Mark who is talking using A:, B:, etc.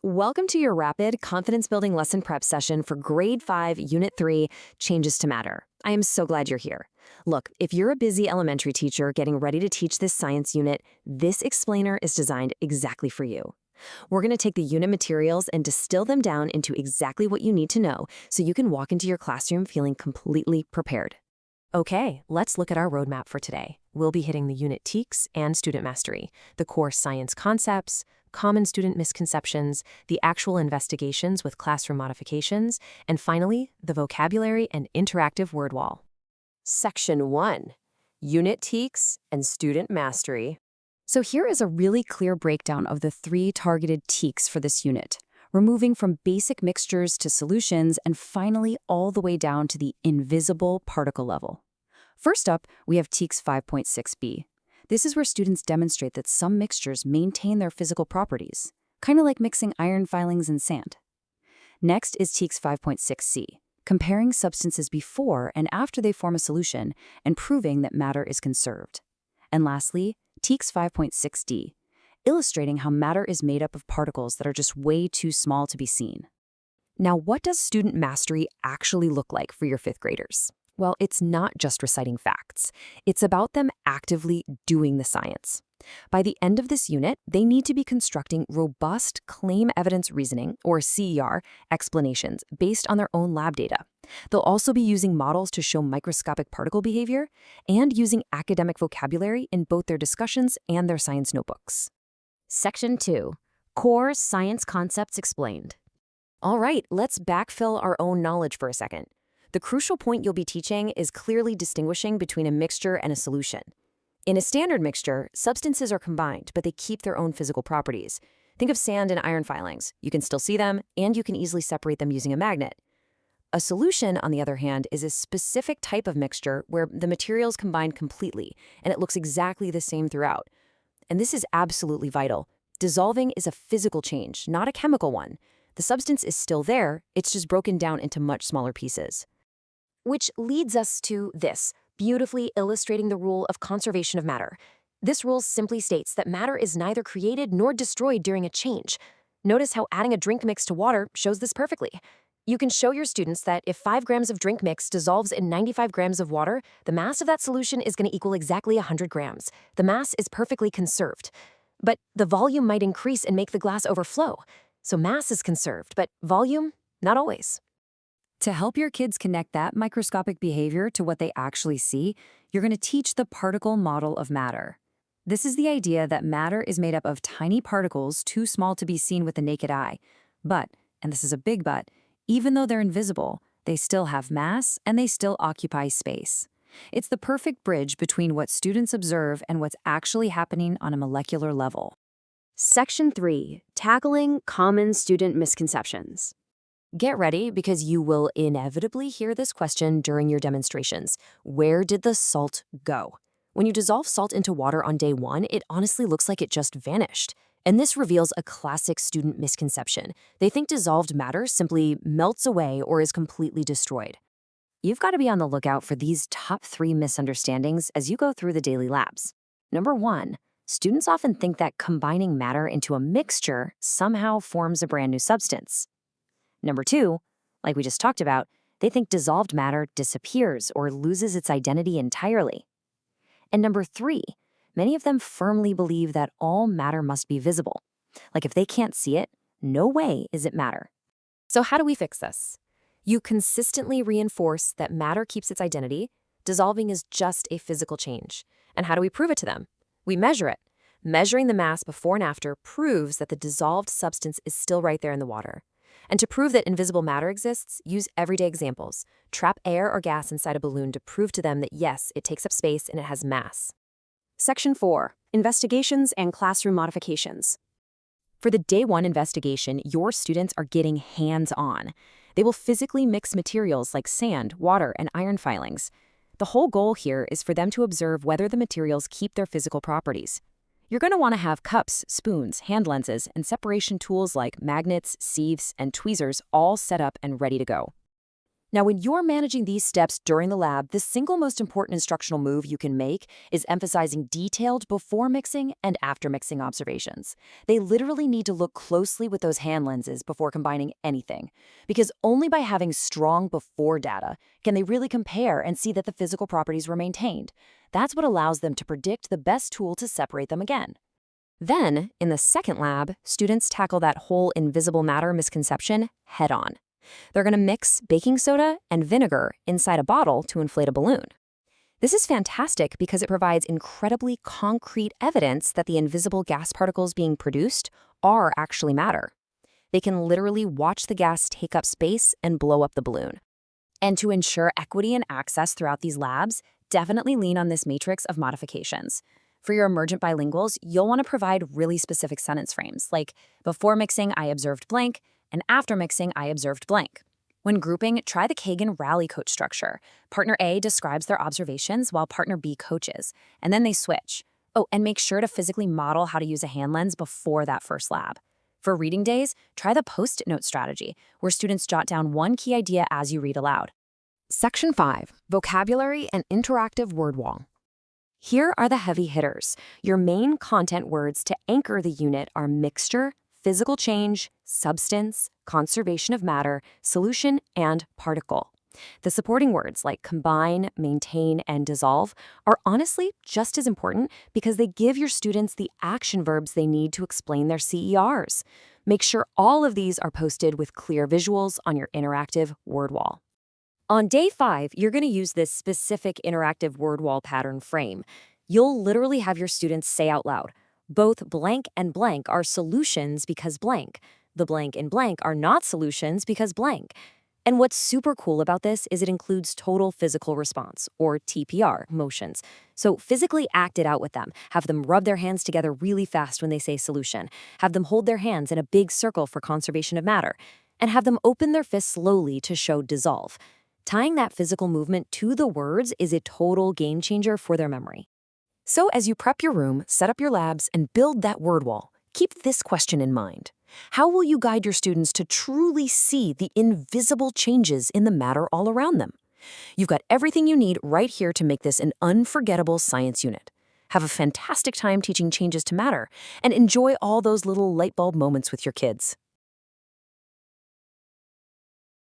A: Welcome to your rapid confidence building lesson prep session for Grade 5, Unit 3, Changes to Matter. I am so glad you're here. Look, if you're a busy elementary teacher getting ready to teach this science unit, this explainer is designed exactly for you. We're going to take the unit materials and distill them down into exactly what you need to know so you can walk into your classroom feeling completely prepared. Okay, let's look at our roadmap for today. We'll be hitting the unit TEKS and student mastery, the core science concepts, common student misconceptions, the actual investigations with classroom modifications, and finally, the vocabulary and interactive word wall. Section 1. Unit TEKS and student mastery. So here is a really clear breakdown of the 3 targeted TEKS for this unit, removing from basic mixtures to solutions and finally all the way down to the invisible particle level. First up, we have TEKS 5.6b. This is where students demonstrate that some mixtures maintain their physical properties, kind of like mixing iron filings and sand. Next is TEKS 5.6c, comparing substances before and after they form a solution and proving that matter is conserved. And lastly, TEKS 5.6d, illustrating how matter is made up of particles that are just way too small to be seen. Now, what does student mastery actually look like for your 5th graders? Well, it's not just reciting facts. It's about them actively doing the science. By the end of this unit, they need to be constructing robust claim evidence reasoning, or CER, explanations based on their own lab data. They'll also be using models to show microscopic particle behavior and using academic vocabulary in both their discussions and their science notebooks. Section 2. Core Science Concepts Explained. All right, let's backfill our own knowledge for a second. The crucial point you'll be teaching is clearly distinguishing between a mixture and a solution. In a standard mixture, substances are combined, but they keep their own physical properties. Think of sand and iron filings. You can still see them, and you can easily separate them using a magnet. A solution, on the other hand, is a specific type of mixture where the materials combine completely, and it looks exactly the same throughout. And this is absolutely vital. Dissolving is a physical change, not a chemical one. The substance is still there, it's just broken down into much smaller pieces. Which leads us to this, beautifully illustrating the rule of conservation of matter. This rule simply states that matter is neither created nor destroyed during a change. Notice how adding a drink mix to water shows this perfectly. You can show your students that if 5 grams of drink mix dissolves in 95 grams of water, the mass of that solution is going to equal exactly 100 grams. The mass is perfectly conserved. But the volume might increase and make the glass overflow. So mass is conserved, but volume, not always. To help your kids connect that microscopic behavior to what they actually see, you're going to teach the particle model of matter. This is the idea that matter is made up of tiny particles too small to be seen with the naked eye. But, and this is a big but, even though they're invisible, they still have mass and they still occupy space. It's the perfect bridge between what students observe and what's actually happening on a molecular level. Section 3. Tackling Common Student Misconceptions. Get ready because you will inevitably hear this question during your demonstrations. Where did the salt go? When you dissolve salt into water on day 1, it honestly looks like it just vanished. And this reveals a classic student misconception. They think dissolved matter simply melts away or is completely destroyed. You've got to be on the lookout for these top 3 misunderstandings as you go through the daily labs. Number 1, students often think that combining matter into a mixture somehow forms a brand new substance. Number 2, like we just talked about, they think dissolved matter disappears or loses its identity entirely. And number 3, many of them firmly believe that all matter must be visible. Like if they can't see it, no way is it matter. So how do we fix this? You consistently reinforce that matter keeps its identity, dissolving is just a physical change. And how do we prove it to them? We measure it. Measuring the mass before and after proves that the dissolved substance is still right there in the water. And to prove that invisible matter exists, use everyday examples. Trap air or gas inside a balloon to prove to them that yes, it takes up space and it has mass. Section 4. Investigations and Classroom Modifications. For the Day 1 investigation, your students are getting hands-on. They will physically mix materials like sand, water, and iron filings. The whole goal here is for them to observe whether the materials keep their physical properties. You're going to want to have cups, spoons, hand lenses, and separation tools like magnets, sieves, and tweezers all set up and ready to go. Now, when you're managing these steps during the lab, the single most important instructional move you can make is emphasizing detailed before mixing and after mixing observations. They literally need to look closely with those hand lenses before combining anything, because only by having strong before data can they really compare and see that the physical properties were maintained. That's what allows them to predict the best tool to separate them again. Then, in the second lab, students tackle that whole invisible matter misconception head on. They're going to mix baking soda and vinegar inside a bottle to inflate a balloon. This is fantastic because it provides incredibly concrete evidence that the invisible gas particles being produced are actually matter. They can literally watch the gas take up space and blow up the balloon. And to ensure equity and access throughout these labs, definitely lean on this matrix of modifications. For your emergent bilinguals, you'll want to provide really specific sentence frames, like, before mixing, I observed blank, and after mixing, I observed blank. When grouping, try the Kagan rally coach structure. Partner A describes their observations while partner B coaches, and then they switch. Oh, and make sure to physically model how to use a hand lens before that first lab. For reading days, try the post-it note strategy, where students jot down one key idea as you read aloud. Section 5, Vocabulary and Interactive Word Wall. Here are the heavy hitters. Your main content words to anchor the unit are mixture, physical change, substance, conservation of matter, solution, and particle. The supporting words like combine, maintain, and dissolve are honestly just as important because they give your students the action verbs they need to explain their CERs. Make sure all of these are posted with clear visuals on your interactive word wall. On day 5, you're going to use this specific interactive word wall pattern frame. You'll literally have your students say out loud, both blank and blank are solutions because blank. The blank and blank are not solutions because blank. And what's super cool about this is it includes total physical response, or TPR, motions. So physically act it out with them. Have them rub their hands together really fast when they say solution. Have them hold their hands in a big circle for conservation of matter. And have them open their fists slowly to show dissolve. Tying that physical movement to the words is a total game changer for their memory. So as you prep your room, set up your labs, and build that word wall, keep this question in mind. How will you guide your students to truly see the invisible changes in the matter all around them? You've got everything you need right here to make this an unforgettable science unit. Have a fantastic time teaching changes to matter, and enjoy all those little light bulb moments with your kids.